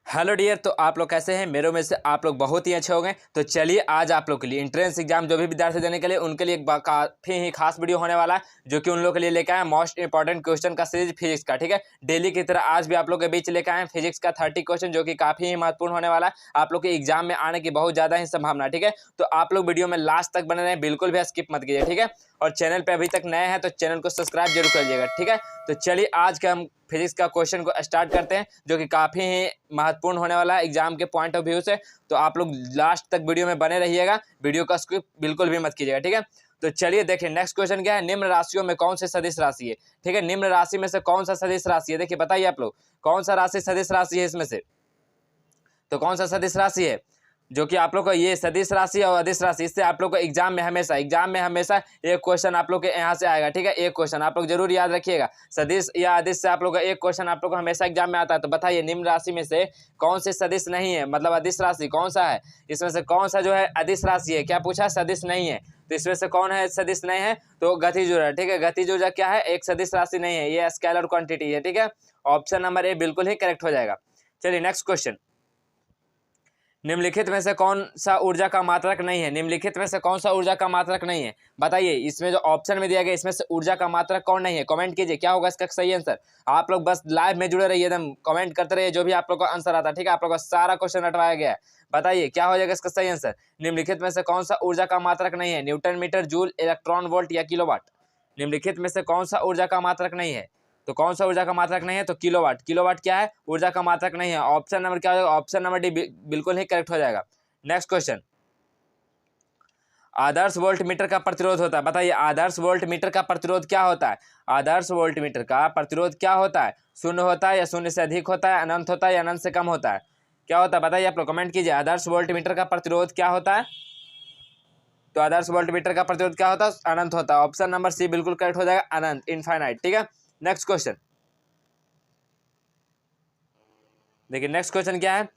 Hello dear. तो आप लोग कैसे हैं? मेरे में से आप लोग बहुत ही अच्छे हो गए। तो चलिए आज आप लोग के लिए एंट्रेंस एग्जाम जो भी विद्यार्थी देने के लिए उनके लिए एक काफ़ी ही खास वीडियो होने वाला है, जो कि उन लोगों के लिए लेकर आए मोस्ट इंपॉर्टेंट क्वेश्चन का सीरीज फिजिक्स का। ठीक है, डेली की तरह आज भी आप लोग के बीच लेकर आए फिजिक्स का 30 क्वेश्चन, जो कि काफ़ी ही महत्वपूर्ण होने वाला है। आप लोग के एग्जाम में आने की बहुत ज़्यादा ही संभावना है। ठीक है, तो आप लोग वीडियो में लास्ट तक बने रहें, बिल्कुल भी स्किप मत कीजिए। ठीक है, और चैनल पर अभी तक नए हैं तो चैनल को सब्सक्राइब जरूर कर लीजिएगा। ठीक है, तो चलिए आज का हम फिजिक्स का क्वेश्चन को स्टार्ट करते हैं, जो कि काफ़ी ही महत्वपूर्ण होने वाला है एग्जाम के पॉइंट ऑफ व्यू से। तो आप लोग लास्ट तक वीडियो में बने रहिएगा, वीडियो का स्किप बिल्कुल भी मत कीजिएगा। ठीक है, तो चलिए देखिए नेक्स्ट क्वेश्चन क्या है। निम्न राशियों में कौन सी सदिश राशि है? ठीक है, निम्न राशि में से कौन सा सदिश राशि है? देखिए बताइए आप लोग, कौन सा राशि सदिश राशि है इसमें से? तो कौन सा सदिश राशि है जो कि आप लोग को ये सदिश राशि और अदिश राशि, इससे आप लोग को एग्जाम में हमेशा एक क्वेश्चन आप लोग के यहाँ से आएगा। ठीक है, एक क्वेश्चन आप लोग जरूर याद रखिएगा, सदिश या अदिश से आप लोग का एक क्वेश्चन आप लोग को हमेशा एग्जाम में आता है। तो बताइए निम्न राशि में से कौन से सदिश नहीं है, मतलब अदिश राशि कौन सा है? इसमें से कौन सा जो है अदिश राशि है? क्या पूछा? सदिश नहीं है। तो इसमें से कौन है सदिश नहीं है? तो गतिज ऊर्जा। ठीक है, गतिज ऊर्जा क्या है? एक सदिश राशि नहीं है, ये स्केलर क्वांटिटी है। ठीक है, ऑप्शन नंबर ए बिल्कुल ही करेक्ट हो जाएगा। चलिए नेक्स्ट क्वेश्चन। निम्नलिखित में से कौन सा ऊर्जा का मात्रक नहीं है? निम्नलिखित में से कौन सा ऊर्जा का मात्रक नहीं है? बताइए, इसमें जो ऑप्शन में दिया गया इसमें से ऊर्जा का मात्रक कौन नहीं है? कमेंट कीजिए क्या होगा इसका सही आंसर। आप लोग बस लाइव में जुड़े रहिए, एकदम कमेंट करते रहिए जो भी आप लोग का आंसर आता है। ठीक है, आप लोग का सारा क्वेश्चन हटवाया गया है। बताइए क्या हो जाएगा इसका सही आंसर। निम्नलिखित में से कौन सा ऊर्जा का मात्रक नहीं है? Newton metre, joule, electron volt या किलोवाट? निम्नलिखित में से कौन सा ऊर्जा का मात्रक नहीं है? तो कौन सा ऊर्जा का मात्रक नहीं है? तो किलोवाट। किलोवाट क्या है? ऊर्जा का मात्रक नहीं है। ऑप्शन नंबर क्या हो जाएगा? ऑप्शन नंबर डी बिल्कुल ही करेक्ट हो जाएगा। Next question. आदर्श वोल्ट मीटर का प्रतिरोध होता है। बताइए आदर्श वोल्ट मीटर का प्रतिरोध क्या होता है? आदर्श वोल्ट मीटर का प्रतिरोध क्या होता है? शून्य होता है या शून्य से अधिक होता है? अनंत होता है या अनंत से कम होता है? क्या होता है बताइए आप लोग कमेंट कीजिए। आदर्श वोल्ट मीटर का प्रतिरोध क्या होता है? तो आदर्श वोल्ट मीटर का प्रतिरोध क्या होता है? अनंत होता है। ऑप्शन नंबर सी बिल्कुल करेक्ट हो जाएगा, अनंत, इनफाइनाइट। ठीक है, नेक्स्ट क्वेश्चन देखिए। नेक्स्ट क्वेश्चन क्या है।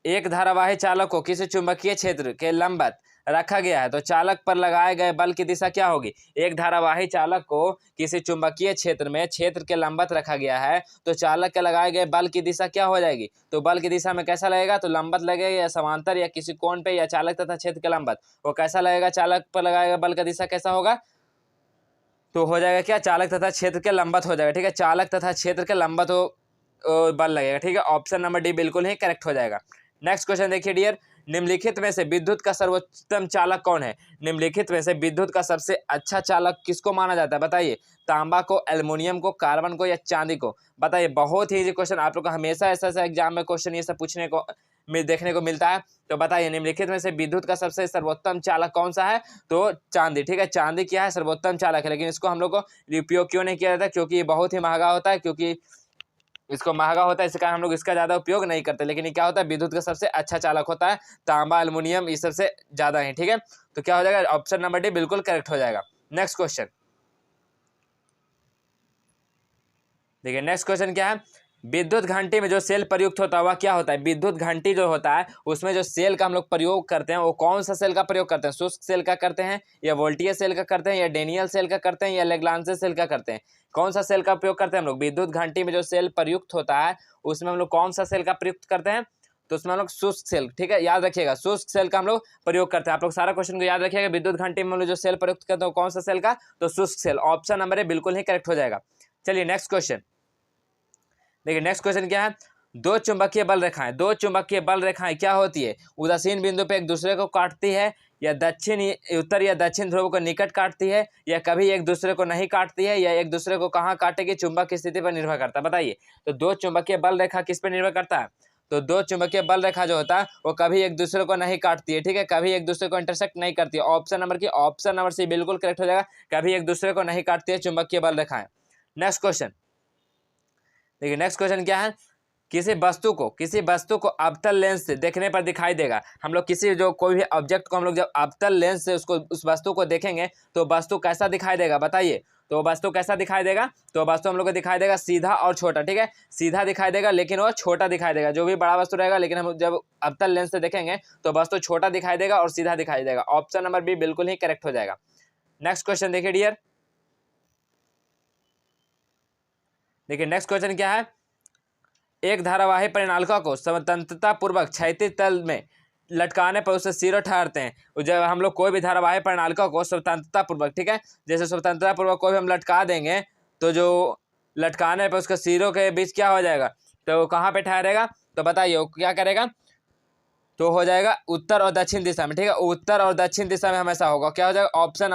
एक धारावाही चालक को किसी चुंबकीय क्षेत्र के लंबवत रखा गया है, तो चालक पर लगाए गए बल की दिशा क्या होगी? एक धारावाही चालक को किसी चुंबकीय क्षेत्र में क्षेत्र के लंबवत रखा गया है, तो चालक के लगाए गए बल की दिशा क्या हो जाएगी? तो बल की दिशा में कैसा लगेगा? तो लंबवत लगेगा या समांतर या किसी कोण पे या चालक तथा क्षेत्र के लंबवत, वो कैसा लगेगा? चालक पर लगाए गए बल का दिशा कैसा होगा? तो हो जाएगा क्या? चालक तथा क्षेत्र के लंबवत हो जाएगा। ठीक है, चालक तथा क्षेत्र के लंबवत बल लगेगा। ठीक है, ऑप्शन नंबर डी बिल्कुल ही करेक्ट हो जाएगा। नेक्स्ट क्वेश्चन देखिए डियर। निम्नलिखित में से विद्युत का सर्वोत्तम चालक कौन है? निम्नलिखित में से विद्युत का सबसे अच्छा चालक किसको माना जाता है? बताइए, तांबा को, एल्युमिनियम को, कार्बन को या चांदी को? बताइए, बहुत ही इजी क्वेश्चन। आप लोग को हमेशा ऐसा एग्जाम में क्वेश्चन ये सब पूछने को देखने को मिलता है। तो बताइए निम्नलिखित में से विद्युत का सबसे सर्वोत्तम चालक कौन सा है? तो चांदी। ठीक है, चांदी क्या है? सर्वोत्तम चालक है, लेकिन इसको हम लोग को उपयोग क्यों नहीं किया जाता? क्योंकि ये बहुत ही महंगा होता है, क्योंकि इसको महंगा होता है, इस कारण हम लोग इसका ज़्यादा उपयोग नहीं करते। लेकिन ये क्या होता है? विद्युत का सबसे अच्छा चालक होता है। तांबा, एल्युमिनियम ये सबसे ज़्यादा है। ठीक है, तो क्या हो जाएगा? ऑप्शन नंबर डी बिल्कुल करेक्ट हो जाएगा। नेक्स्ट क्वेश्चन देखिए। नेक्स्ट क्वेश्चन क्या है। विद्युत घंटी में जो सेल प्रयुक्त होता है वह क्या होता है? विद्युत घंटी जो होता है उसमें जो सेल का हम लोग प्रयोग करते हैं वो कौन सा सेल का प्रयोग करते हैं? शुष्क सेल का करते हैं या वोल्टियस सेल का करते हैं या डेनियल सेल का करते हैं या लेग्रांजे सेल का करते हैं? कौन सा सेल का उपयोग करते हैं हम लोग? विद्युत घंटी में जो सेल प्रयुक्त होता है उसमें हम लोग कौन सा सेल का प्रयुक्त करते हैं? तो उसमें हम लोग शुष्क सेल। ठीक है, याद रखिएगा, शुष्क सेल का हम लोग प्रयोग करते हैं। आप लोग सारा क्वेश्चन को याद रखिएगा। विद्युत घंटी में हम लोग जो सेल प्रयुक्त करते हैं कौन सा सेल का? तो शुष्क सेल। ऑप्शन नंबर ए बिल्कुल ही करेक्ट हो जाएगा। चलिए नेक्स्ट क्वेश्चन देखिए। नेक्स्ट क्वेश्चन क्या है। दो चुंबकीय बल रेखाएं, दो चुंबकीय बल रेखाएं क्या होती है? उदासीन बिंदु पे एक दूसरे को काटती है या उत्तर या दक्षिण ध्रुव को निकट काटती है या कभी एक दूसरे को नहीं काटती है या एक दूसरे को कहाँ काटेगी? चुंबक की स्थिति पर निर्भर करता है। बताइए, तो दो चुंबकीय बल रेखा किस पर निर्भर करता है? तो दो चुंबकीय बल रेखा जो होता है वो कभी एक दूसरे को नहीं काटती है। ठीक है, कभी एक दूसरे को इंटरसेक्ट नहीं करती है। ऑप्शन नंबर सी बिल्कुल करेक्ट हो जाएगा, कभी एक दूसरे को नहीं काटती है चुंबकीय बल रेखाएं। नेक्स्ट क्वेश्चन देखिए। नेक्स्ट क्वेश्चन क्या है। किसी वस्तु को अवतल लेंस से देखने पर दिखाई देगा। हम लोग कोई भी ऑब्जेक्ट को हम लोग जब अवतल लेंस से उस वस्तु को देखेंगे तो वस्तु कैसा दिखाई देगा? बताइए, तो वस्तु कैसा दिखाई देगा? तो वस्तु हम लोग को दिखाई देगा सीधा और छोटा। ठीक है, सीधा दिखाई देगा लेकिन वो छोटा दिखाई देगा। जो भी बड़ा वस्तु रहेगा, लेकिन हम जब अवतल लेंस से देखेंगे तो वस्तु छोटा दिखाई देगा और सीधा दिखाई देगा। ऑप्शन नंबर बी बिल्कुल ही करेक्ट हो जाएगा। नेक्स्ट क्वेश्चन देखिए डियर। देखिए नेक्स्ट क्वेश्चन क्या है। एक धारावाही परिनालिका को स्वतंत्रता पूर्वक क्षैतिज तल में लटकाने पर उसे सिरों ठहरते हैं। जब हम लोग कोई भी धारावाही परिनालिका को स्वतंत्रता पूर्वक, ठीक है, जैसे स्वतंत्रता पूर्वक कोई भी हम लटका देंगे तो जो लटकाने पर उसके सिरों के बीच क्या हो जाएगा, तो कहाँ पे ठहरेगा, तो बताइए वो क्या करेगा, तो हो जाएगा उत्तर और दक्षिण दिशा में, ठीक है, उत्तर और दक्षिण दिशा में हमेशा होगा, क्या हो जाएगा, ऑप्शन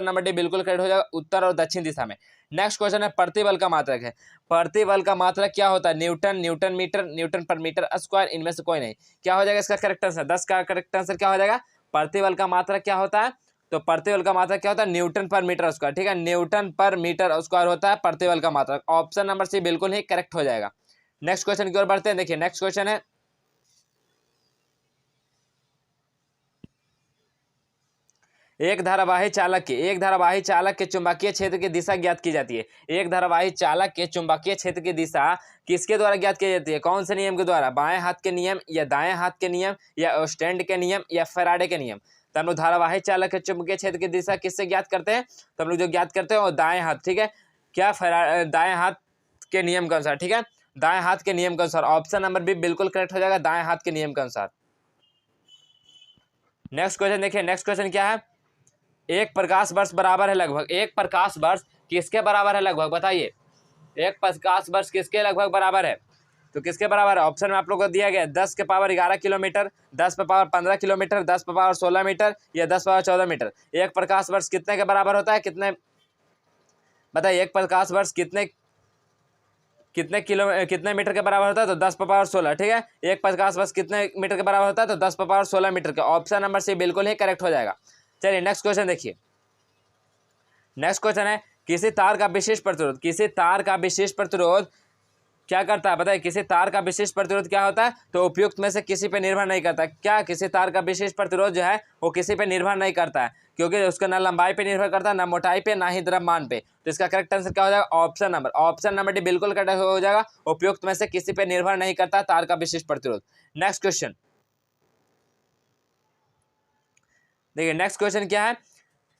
नंबर डी बिल्कुल करेक्ट हो जाएगा, उत्तर और दक्षिण दिशा में। नेक्स्ट क्वेश्चन है प्रतिबल का मात्रक है। प्रतिबल का मात्रक क्या होता है, न्यूटन, न्यूटन मीटर, न्यूटन पर मीटर स्क्वायर, इनमें से कोई नहीं। क्या हो जाएगा इसका करेक्ट आंसर, 10 का करेक्ट आंसर क्या हो जाएगा, प्रतिबल का मात्रक क्या होता है, तो प्रतिबल का मात्रक क्या होता है, न्यूटन पर मीटर स्क्वायर, ठीक है, न्यूटन पर मीटर स्क्वायर होता है प्रतिबल का मात्रक। ऑप्शन नंबर सी बिल्कुल ही करेक्ट हो जाएगा। नेक्स्ट क्वेश्चन की ओर बढ़ते हैं। देखिए नेक्स्ट क्वेश्चन है, एक धारावाही चालक के चुंबकीय क्षेत्र की दिशा ज्ञात की जाती है। एक धारावाही चालक के चुंबकीय क्षेत्र की दिशा किसके द्वारा ज्ञात की जाती है, कौन से नियम के द्वारा, बाएं हाथ के नियम या दाएं हाथ के नियम या ओस्टेंड के नियम या फैराडे के नियम। तो हम लोग धारावाही चालक के चुंबकीय क्षेत्र की दिशा किससे ज्ञात करते हैं, तो हम लोग जो ज्ञात करते हैं वो दाएं हाथ, ठीक है, क्या दाएं हाथ के नियम के अनुसार, ठीक है, दाएं हाथ के नियम के अनुसार। ऑप्शन नंबर बी बिल्कुल करेक्ट हो जाएगा, दाएं हाथ के नियम के अनुसार। नेक्स्ट क्वेश्चन देखिए, नेक्स्ट क्वेश्चन क्या है, एक प्रकाश वर्ष बराबर है लगभग, एक प्रकाश वर्ष किसके बराबर है लगभग, बताइए, एक प्रकाश वर्ष किसके लगभग बराबर है, तो किसके बराबर है, ऑप्शन में आप लोगों को दिया गया 10 के पावर 11 किलोमीटर, 10 पे पावर 15 किलोमीटर, 10 पे पावर 16 मीटर या 10 पावर 14 मीटर। एक प्रकाश वर्ष कितने के बराबर होता है, कितने, बताइए, एक प्रकाश वर्ष कितने कितने मीटर के बराबर होता है, तो 10 पे पावर 16, ठीक है, एक प्रकाश वर्ष कितने मीटर के बराबर होता है, तो 10 पे पावर 16 मीटर के। ऑप्शन नंबर सी बिल्कुल ही करेक्ट हो जाएगा। चलिए नेक्स्ट क्वेश्चन देखिए, नेक्स्ट क्वेश्चन है, किसी तार का विशेष प्रतिरोध, किसी तार का विशेष प्रतिरोध क्या करता है, बताइए, किसी तार का विशेष प्रतिरोध क्या होता है, तो उपयुक्त में से किसी पे निर्भर नहीं करता। क्या किसी तार का विशेष प्रतिरोध जो है वो किसी पे निर्भर नहीं करता है, क्योंकि उसका ना लंबाई पे निर्भर करता है, ना मोटाई पे, ना ही द्रव्यमान पे। तो इसका करेक्ट आंसर क्या हो जाएगा, ऑप्शन नंबर डी बिल्कुल करेक्ट हो जाएगा, उपयुक्त में से किसी पे निर्भर नहीं करता तार का विशेष प्रतिरोध। नेक्स्ट क्वेश्चन देखिए, नेक्स्ट क्वेश्चन क्या है,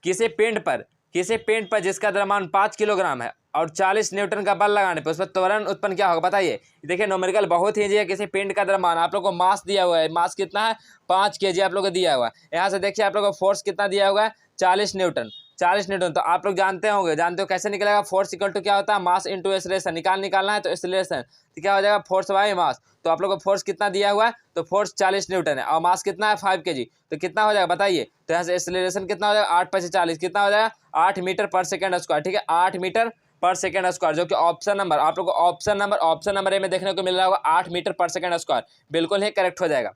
किसी पिंड पर जिसका द्रव्यमान 5 किलोग्राम है और 40 न्यूटन का बल लगाने पर उस पर त्वरण उत्पन्न क्या होगा, बताइए। देखिए न्यूमेरिकल बहुत ही ईजी है, किसी पिंड का द्रव्यमान, आप लोग को मास दिया हुआ है, मास कितना है 5 kg आप लोग को दिया हुआ है। यहाँ से देखिए आप लोग को फोर्स कितना दिया हुआ है 40 न्यूटन, 40 न्यूटन। तो आप लोग जानते हो कैसे निकलेगा, फोर्स इक्वल टू क्या होता है, मास इंटू एक्सेलरेशन, निकालना है तो एक्सेलरेशन, तो क्या हो जाएगा, फोर्स बाय मास। तो आप लोग को फोर्स कितना दिया हुआ है, तो फोर्स 40 न्यूटन है और मास कितना है 5 kg, तो कितना हो जाएगा बताइए। तो यहाँ से एक्सेलरेशन कितना हो जाएगा 8 × 40, कितना हो जाएगा 8 मीटर पर सेकेंड स्क्वायर, ठीक है, 8 मीटर पर सेकेंड स्क्वायर, जो कि ऑप्शन नंबर आप लोग को ऑप्शन नंबर ए में देखने को मिल रहा होगा, 8 मीटर पर सेकेंड स्क्वायर, बिल्कुल ही करेक्ट हो जाएगा।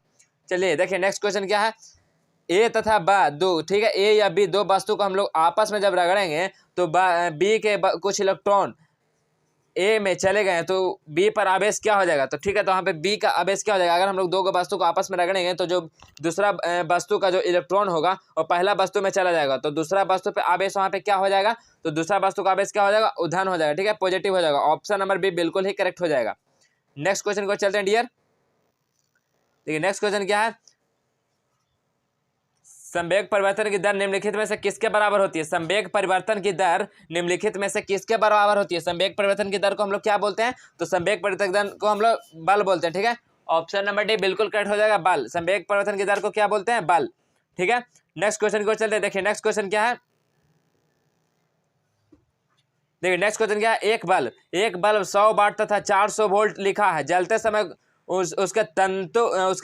चलिए देखिए नेक्स्ट क्वेश्चन क्या है, ए तथा दो, ठीक है, ए या बी दो वस्तु को हम लोग आपस में जब रगड़ेंगे तो बी के कुछ इलेक्ट्रॉन ए में चले गए तो बी पर आवेश क्या हो जाएगा, तो ठीक है, तो वहाँ पे बी का आवेश क्या हो जाएगा, अगर हम लोग दो वस्तु को आपस में रगड़ेंगे तो जो दूसरा वस्तु का जो इलेक्ट्रॉन होगा वो पहला वस्तु में चला जाएगा, तो दूसरा वस्तु पे आवेश वहाँ पे क्या हो जाएगा, तो दूसरा वस्तु का आवेश क्या हो जाएगा, धन हो जाएगा, ठीक है, पॉजिटिव हो जाएगा। ऑप्शन नंबर बी बिल्कुल ही करेक्ट हो जाएगा। नेक्स्ट क्वेश्चन को चलते हैं डियर। देखिए नेक्स्ट क्वेश्चन क्या है, संवेग परिवर्तन की दर निम्नलिखित में से किसके बराबर होती है, संवेग परिवर्तन की दर निम्नलिखित में से किसके बराबर होती है। संवेग परिवर्तन की दर को हम लोग क्या बोलते हैं, तो संवेग परिवर्तन दर को हम लोग बल बोलते हैं, ठीक है, ऑप्शन नंबर डी बिल्कुल करेक्ट हो जाएगा, बल। संवेग परिवर्तन की दर को क्या बोलते हैं, बल, ठीक है। नेक्स्ट क्वेश्चन को चलते हैं, देखिए नेक्स्ट क्वेश्चन क्या है, देखिए नेक्स्ट क्वेश्चन क्या है, एक बल्ब 100 वाट तथा 400 वोल्ट लिखा है, जलते समय उसके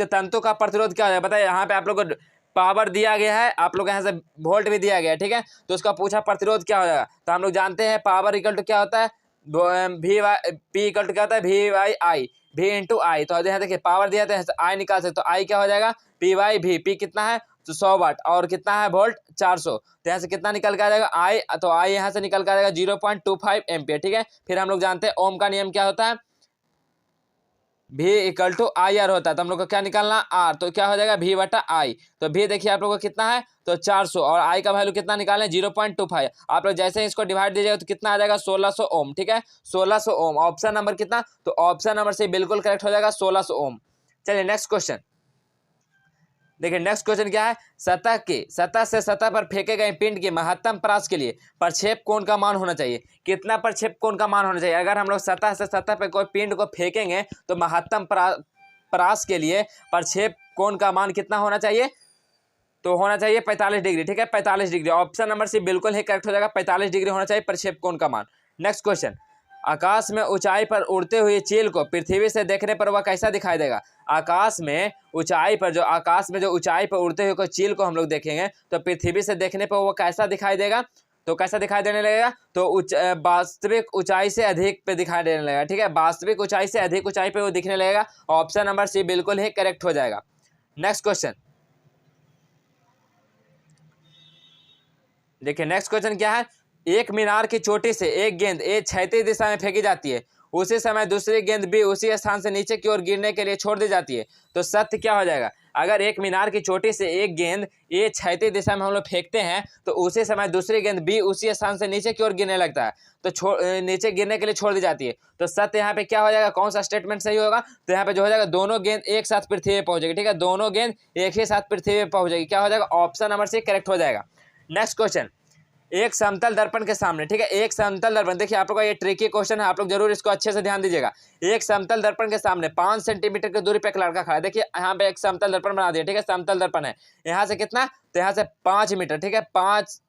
तंतु का प्रतिरोध क्या हो जाएगा, बताइए। यहाँ पे आप लोग को पावर दिया गया है, आप लोग यहाँ से वोल्ट भी दिया गया है, ठीक है, तो उसका पूछा प्रतिरोध क्या हो जाएगा, तो हम लोग जानते हैं पावर इक्वल टू क्या होता है, पी इक्वल टू क्या होता है, V by I, V into I. तो यहाँ देखिए पावर दिया था, आई निकाल सकते, तो आई क्या हो जाएगा, पी बाई वी, पी कितना है तो 100 वाट और कितना है वोल्ट 400, तो यहाँ से कितना निकल के आ जाएगा आई, तो आई यहाँ से निकल के आ जाएगा 0.25 एम्पियर, ठीक है। फिर हम लोग जानते हैं ओम का नियम क्या होता है, भी इक्वल टू आई आर होता है, तो हम लोग को क्या निकालना आर, तो क्या हो जाएगा भी बटा आई। तो भी देखिए आप लोग को कितना है तो 400 और आई का वैल्यू कितना निकालें 0.25। आप लोग जैसे ही इसको डिवाइड दीजिएगा तो कितना आ जाएगा 1600 ओम, ठीक है, 1600 ओम। ऑप्शन नंबर कितना, तो ऑप्शन नंबर से बिल्कुल करेक्ट हो जाएगा 1600 ओम। चलिए नेक्स्ट क्वेश्चन, देखिए नेक्स्ट क्वेश्चन क्या है, सतह से सतह पर फेंके गए पिंड की महत्तम परास के लिए प्रक्षेप कोण का मान होना चाहिए। कितना प्रक्षेप कोण का मान होना चाहिए? अगर हम लोग सतह से सतह पर कोई पिंड को फेंकेंगे तो महत्तम परास के लिए प्रक्षेप कोण का मान कितना होना चाहिए? तो होना चाहिए 45 डिग्री। ठीक है, 45 डिग्री। ऑप्शन नंबर सी बिल्कुल ही करेक्ट हो जाएगा, 45 डिग्री होना चाहिए प्रक्षेप कोण का मान। नेक्स्ट क्वेश्चन, आकाश में ऊंचाई पर उड़ते हुए चील को पृथ्वी से देखने पर वह कैसा दिखाई देगा? आकाश में ऊंचाई पर जो ऊंचाई पर उड़ते हुए कोई चील को हम लोग देखेंगे तो पृथ्वी से देखने पर वो कैसा दिखाई देगा? तो कैसा दिखाई देने लगेगा? तो वास्तविक ऊंचाई से अधिक पे दिखाई देने लगेगा। ठीक है, वास्तविक ऊंचाई से अधिक ऊंचाई पे वो दिखने लगेगा। ऑप्शन नंबर सी बिल्कुल ही करेक्ट हो जाएगा। नेक्स्ट क्वेश्चन देखिए, नेक्स्ट क्वेश्चन क्या है, एक मीनार की चोटी से एक गेंद ए क्षैतिज दिशा में फेंकी जाती है, उसी समय दूसरी गेंद बी उसी स्थान से नीचे की ओर गिरने के लिए छोड़ दी जाती है, तो सत्य क्या हो जाएगा? अगर एक मीनार की चोटी से एक गेंद ए क्षैतिज दिशा में हम लोग फेंकते हैं तो उसी समय दूसरी गेंद बी उसी स्थान से नीचे की ओर गिरने लगता है, तो नीचे गिरने के लिए छोड़ दी जाती है, तो सत्य यहाँ पे क्या हो जाएगा? कौन सा स्टेटमेंट सही होगा? तो यहाँ पे जो हो जाएगा, दोनों गेंद एक साथ पृथ्वी पे पहुंचेगी। ठीक है, दोनों गेंद एक ही साथ पृथ्वी पे पहुंचेगी। क्या हो जाएगा? ऑप्शन नंबर सी करेक्ट हो जाएगा। नेक्स्ट क्वेश्चन, एक समतल दर्पण के सामने, ठीक है, एक समतल दर्पण, देखिए आप लोग का ये ट्रिकी क्वेश्चन है, आप लोग जरूर इसको अच्छे से ध्यान दीजिएगा। एक समतल दर्पण के सामने 5 सेंटीमीटर की दूरी पे एक लड़का खड़ा है। देखिए यहाँ पे एक समतल दर्पण बना दिया। ठीक है, समतल दर्पण है, यहाँ से कितना? तो यहाँ से 5 मीटर। ठीक है, 5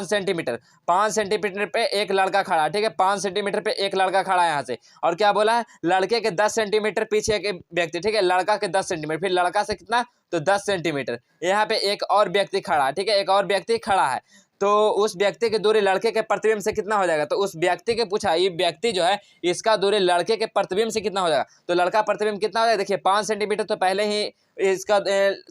सेंटीमीटर, 5 सेंटीमीटर पे एक लड़का खड़ा है। ठीक है, 5 सेंटीमीटर पे एक लड़का खड़ा है यहाँ से, और क्या बोला है? लड़के के 10 सेंटीमीटर पीछे एक व्यक्ति। ठीक है, लड़का के 10 सेंटीमीटर, फिर लड़का से कितना? तो 10 सेंटीमीटर। यहाँ पे एक और व्यक्ति खड़ा है। ठीक है, एक और व्यक्ति खड़ा है, तो उस व्यक्ति की दूरी लड़के के प्रतिबिंब से कितना हो जाएगा? तो उस व्यक्ति के पूछा, ये व्यक्ति जो है इसका दूरी लड़के के प्रतिबिंब से कितना हो जाएगा? तो लड़का प्रतिबिंब कितना हो जाएगा? देखिए 5 सेंटीमीटर तो पहले ही इसका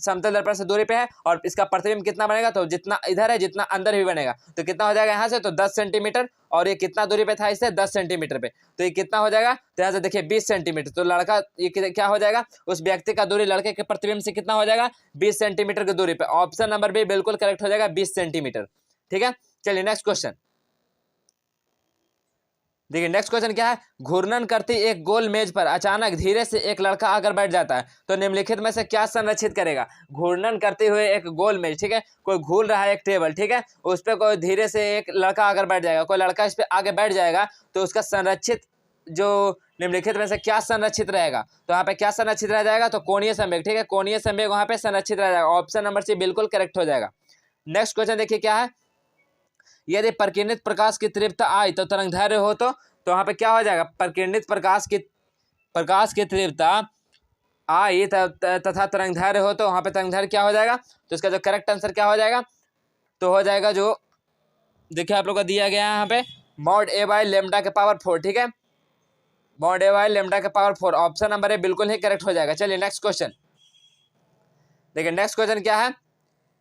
समतल दर्पण से दूरी पे है, और इसका प्रतिबिंब कितना बनेगा? तो जितना इधर है जितना अंदर भी बनेगा, तो कितना हो जाएगा यहाँ से? तो 10 सेंटीमीटर, और ये कितना दूरी पे था इससे? 10 सेंटीमीटर पे, तो ये कितना हो जाएगा? तो यहाँ से देखिए 20 सेंटीमीटर, तो लड़का ये क्या हो जाएगा? उस व्यक्ति का दूरी लड़के के प्रतिबिंब से कितना हो जाएगा? 20 सेंटीमीटर की दूरी पे। ऑप्शन नंबर बी बिल्कुल करेक्ट हो जाएगा, 20 सेंटीमीटर। ठीक है, चलिए नेक्स्ट क्वेश्चन देखिए। नेक्स्ट क्वेश्चन क्या है, घूर्णन करती एक गोल मेज पर अचानक धीरे से एक लड़का आकर बैठ जाता है, तो निम्नलिखित में से क्या संरक्षित करेगा? घूर्णन करते हुए एक गोल मेज, ठीक है, कोई घूर रहा है एक टेबल, ठीक है, उस पर कोई धीरे से एक लड़का आकर बैठ जाएगा, कोई लड़का इस पर आगे बैठ जाएगा, तो उसका संरक्षित जो निम्नलिखित में से क्या संरक्षित रहेगा? तो यहाँ पे क्या संरक्षित रह जाएगा? तो कोणीय संवेग। ठीक है, कोणीय संवेग वहां पे संरक्षित रह जाएगा। ऑप्शन नंबर सी बिल्कुल करेक्ट हो जाएगा। नेक्स्ट क्वेश्चन देखिए क्या है, यदि प्रकीर्णित प्रकाश की तीव्रता आई तो तरंगदैर्घ्य हो, तो वहां पे क्या हो जाएगा? प्रकीर्णित प्रकाश की तीव्रता आई तथा तरंगदैर्घ्य हो, तो वहां पे तरंगदैर्घ्य क्या हो जाएगा? तो इसका जो करेक्ट आंसर क्या हो जाएगा? तो हो जाएगा, जो देखिए आप लोग को दिया गया है यहाँ पे, मॉड ए बाई लेमडा के पावर 4। ठीक है, मॉड ए बाई लेमडा के पावर 4। ऑप्शन नंबर ए बिल्कुल ही करेक्ट हो जाएगा। चलिए नेक्स्ट क्वेश्चन देखिए। नेक्स्ट क्वेश्चन क्या है,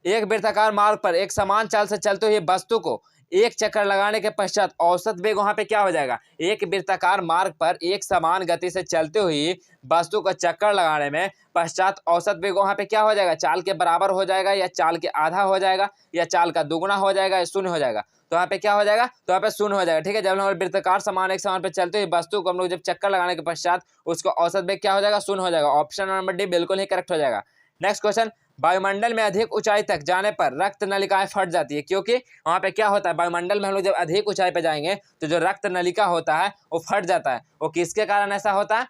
एक वृत्ताकार मार्ग पर एक समान चाल से चलते हुए वस्तु को एक चक्कर लगाने के पश्चात औसत वेग वहां पे क्या हो जाएगा? एक वृत्ताकार मार्ग पर एक समान गति से चलते हुए वस्तु को चक्कर लगाने में पश्चात औसत वेग वहां पे क्या हो जाएगा? चाल के बराबर हो जाएगा, या चाल के आधा हो जाएगा, या चाल का दुगुना हो जाएगा, या शून्य हो जाएगा? तो यहाँ पे क्या हो जाएगा? तो यहाँ पे शून्य हो जाएगा। ठीक है, जब हम वृत्ताकार समान एक समान पे चलते हुए वस्तु को हम लोग जब चक्कर लगाने के पश्चात उसको औसत वेग क्या हो जाएगा? शून्य हो जाएगा। ऑप्शन नंबर डी बिल्कुल ही करेक्ट हो जाएगा। नेक्स्ट क्वेश्चन, वायुमंडल में अधिक ऊंचाई तक जाने पर रक्त नलिकाएं फट जाती है, क्योंकि वहां पे क्या होता है? वायुमंडल में हम लोग जब अधिक ऊंचाई पे जाएंगे तो जो रक्त नलिका होता है वो फट जाता है। वो किसके कारण ऐसा होता है?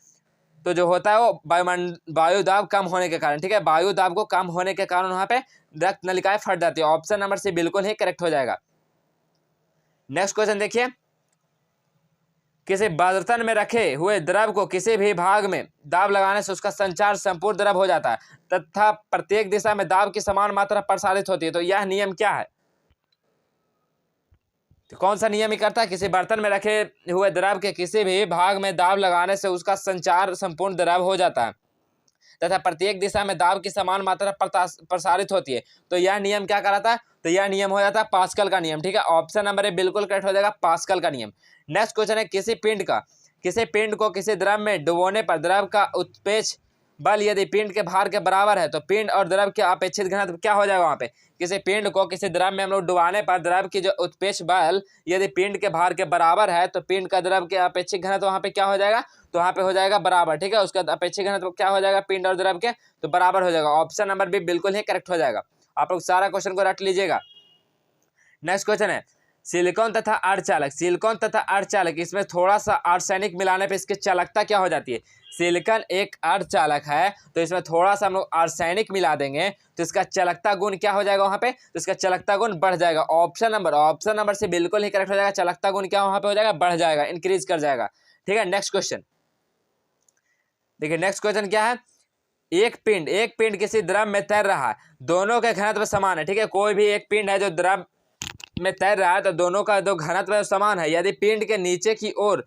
तो जो होता है वो वायु दाब कम होने के कारण। ठीक है, वायु दाब को कम होने के कारण वहां पे रक्त नलिकाएं फट जाती है। ऑप्शन नंबर सी बिल्कुल ही करेक्ट हो जाएगा। नेक्स्ट क्वेश्चन देखिए, किसी बर्तन में रखे हुए द्रव को किसी भी भाग में दाब लगाने से उसका संचार संपूर्ण द्रव हो जाता है तथा प्रत्येक दिशा में दाब की समान मात्रा प्रसारित होती है, तो यह नियम क्या है? तो कौन सा नियम ही करता है? किसी बर्तन में रखे हुए द्रव के किसी भी भाग में दाब लगाने से उसका संचार संपूर्ण द्रव हो जाता है तथा प्रत्येक दिशा में दाब की समान मात्रा प्रसारित होती है, तो यह नियम क्या कराता है? तो यह नियम हो जाता है पास्कल का नियम। ठीक है, ऑप्शन नंबर ए बिल्कुल करेक्ट हो जाएगा, पास्कल का नियम। नेक्स्ट क्वेश्चन है, किसी पिंड को किसी द्रव में डुबोने पर द्रव का उत्प्रेक्ष बल यदि पिंड के भार के बराबर है तो पिंड और द्रव के अपेक्षित घनत्व क्या हो जाएगा वहाँ पे। किसी पिंड को किसी द्रव में हम लोग डुबाने पर द्रव की जो उत्प्रेक्ष बल यदि पिंड के भार के बराबर है तो पिंड का द्रव के अपेक्षित घनत्व वहाँ पे क्या हो जाएगा, तो वहाँ पे हो जाएगा बराबर। ठीक है, उसका अपेक्षित घनत्व क्या हो जाएगा पिंड और द्रव के, तो बराबर हो जाएगा। ऑप्शन नंबर बी बिल्कुल ही करेक्ट हो जाएगा। आप लोग सारा क्वेश्चन को रट लीजिएगा। नेक्स्ट क्वेश्चन है सिलिकॉन तथा अर्धचालक। सिलिकॉन तथा अर्धचालक, इसमें थोड़ा सा आर्सेनिक मिलाने पे इसकी चालकता क्या हो जाती है। सिलिकॉन एक अर्धचालक है तो इसमें थोड़ा सा हम लोग आर्सेनिक मिला देंगे तो इसका चालकता गुण क्या हो जाएगा वहाँ पे, तो इसका चालकता गुण बढ़ जाएगा। ऑप्शन नंबर से बिल्कुल ही करेक्ट हो जाएगा। चालकता गुण क्या वहाँ पे हो जाएगा, बढ़ जाएगा, इंक्रीज कर जाएगा। ठीक है, नेक्स्ट क्वेश्चन देखिए। नेक्स्ट क्वेश्चन क्या है, एक पिंड किसी द्रव में तैर रहा है, दोनों के घनत्व समान है। ठीक है, कोई भी एक पिंड है जो द्रव में तैर रहा है तो दोनों का जो घनत्व समान है। यदि पिंड के नीचे की ओर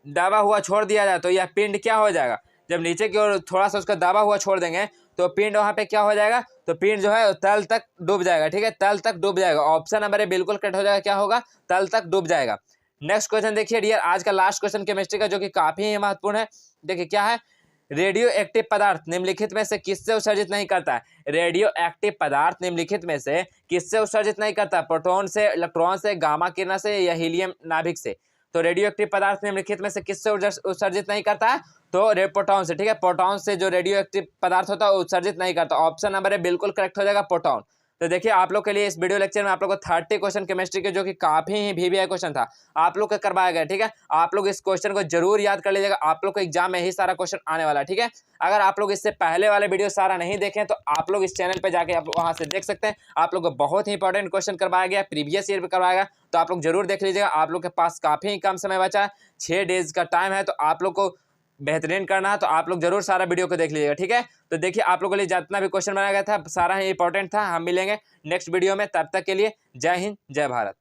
दबा हुआ छोड़ दिया जाए तो यह पिंड क्या हो जाएगा, जब नीचे की ओर थोड़ा सा उसका दबा हुआ छोड़ देंगे तो पिंड वहाँ पे क्या हो जाएगा, तो पिंड जो है तल तक डूब जाएगा। ठीक है, तल तक डूब जाएगा। ऑप्शन नंबर ए बिल्कुल करेक्ट हो जाएगा। क्या होगा, तल तक डूब जाएगा। नेक्स्ट क्वेश्चन देखिए डियर, आज का लास्ट क्वेश्चन केमिस्ट्री का जो कि काफी महत्वपूर्ण है। देखिए क्या है, रेडियो एक्टिव पदार्थ निम्नलिखित में से किससे उत्सर्जित नहीं करता है। रेडियो एक्टिव पदार्थ निम्नलिखित में से किससे उत्सर्जित नहीं करता, प्रोटॉन से, इलेक्ट्रॉन से, गामा किरण से या हीलियम नाभिक से। तो रेडियो एक्टिव पदार्थ निम्नलिखित में से किससे उत्सर्जित नहीं करता है, तो प्रोटॉन से। ठीक है, प्रोटॉन से जो रेडियो एक्टिव पदार्थ होता है वो उत्सर्जित नहीं करता। ऑप्शन नंबर ए बिल्कुल करेक्ट हो जाएगा, प्रोटॉन। तो देखिए आप लोग के लिए इस वीडियो लेक्चर में आप लोग को 30 क्वेश्चन केमिस्ट्री के जो कि काफी ही VVI क्वेश्चन था आप लोग का करवाया गया। ठीक है, आप लोग इस क्वेश्चन को जरूर याद कर लीजिएगा। आप लोग को एग्जाम में ही सारा क्वेश्चन आने वाला है। ठीक है, अगर आप लोग इससे पहले वाले वीडियो सारा नहीं देखें तो आप लोग इस चैनल पे जाके आप वहां से देख सकते हैं। आप लोग को बहुत ही इंपॉर्टेंट क्वेश्चन करवाया गया, प्रीवियस ईयर में करवाया गया, तो आप लोग जरूर देख लीजिएगा। आप लोग के पास काफी कम समय बचा है, 6 डेज का टाइम है, तो आप लोग को बेहतरीन करना है तो आप लोग जरूर सारा वीडियो को देख लीजिएगा। ठीक है, तो देखिए आप लोगों के लिए जितना भी क्वेश्चन बनाया गया था सारा ही इंपॉर्टेंट था। हम मिलेंगे नेक्स्ट वीडियो में, तब तक के लिए जय हिंद जय भारत।